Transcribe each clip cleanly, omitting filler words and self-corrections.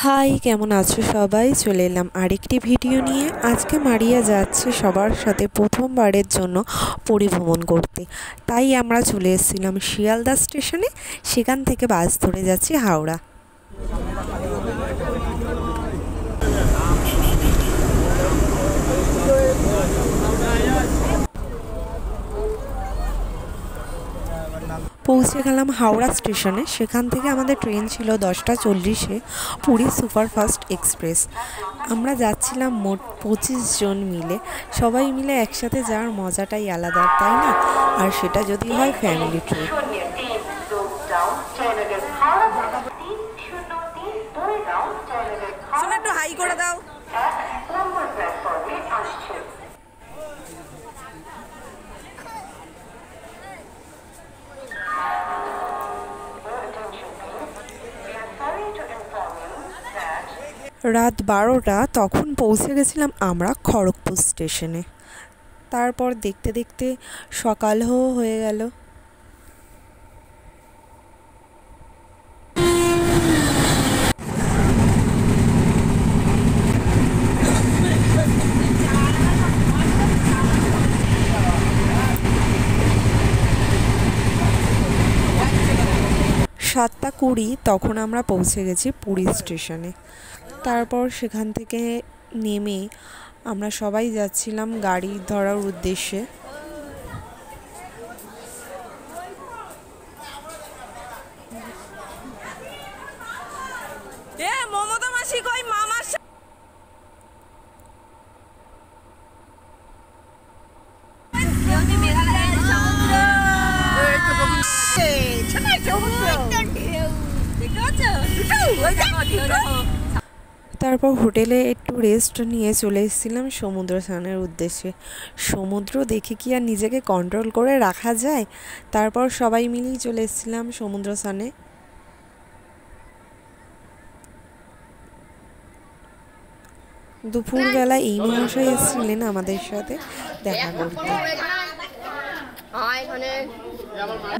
High, কেমন আছো সবাই? চলে এলাম আরেকটি ভিডিও নিয়ে। আজকে মারিয়া যাচ্ছে সবার সাথে প্রথমবারের জন্য পুরী ভ্রমণ করতে। তাই আমরা চলে এসেছিলাম শিয়ালদা স্টেশনে। সেখান থেকে বাস ধরে যাচ্ছি হাওড়া। পৌঁছে গেলাম হাওড়া স্টেশনে। সেখান থেকে আমাদের ট্রেন ছিল 10টা 40-এ, পুরী সুপারফাস্ট এক্সপ্রেস। আমরা যাচ্ছিলাম মোট 25 জন মিলে। সবাই মিলে একসাথে যাওয়ার মজাটাই আলাদা, তাই না? আর সেটা যদি হয় ফ্যামিলি ট্রিপ। একটু হাই করে দাও। রাত 12টা তখন পৌঁছে গেছিলাম আমরা খড়গপুর স্টেশনে। তারপর দেখতে দেখতে সকালও হয়ে গেল। সাতটা 20 তখন আমরা পৌঁছে গেছি পুরী স্টেশনে। তারপর সেখান থেকে নেমে আমরা সবাই যাচ্ছিলাম গাড়ি ধরার উদ্দেশ্যে। মমতা মাসি কই মামার তারপর হোটেলে একটু রেস্ট নিয়ে চলে এসেছিলাম সমুদ্র স্নানের উদ্দেশ্যে। সমুদ্র দেখে কি আর নিজেকে কন্ট্রোল করে রাখা যায়? তারপর সবাই মিলেই চলে এসেছিলাম সমুদ্র স্নানে। দুপুরবেলা এই মহাশয় এসেছিলেন আমাদের সাথে দেখা করতে।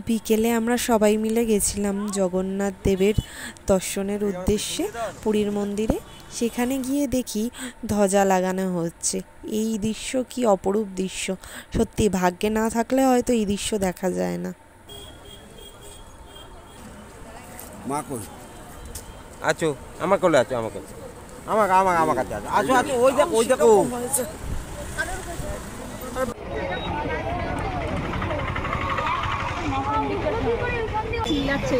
বিকেলে আমরা সবাই মিলে গেছিলাম জগন্নাথ দেবের দর্শনের উদ্দেশ্যে পুরীর মন্দিরে। সেখানে গিয়ে দেখি ধ্বজা লাগানো হচ্ছে। এই দৃশ্য কি অপরূপ দৃশ্য! সত্যি ভাগ্যে না থাকলে হয়তো এই দৃশ্য দেখা যায় না। মা কই আছো? আমার কোলে আছো? আমার কাছে আমার কাছে আছো। আছো ওই দেখো ঠিক আছে।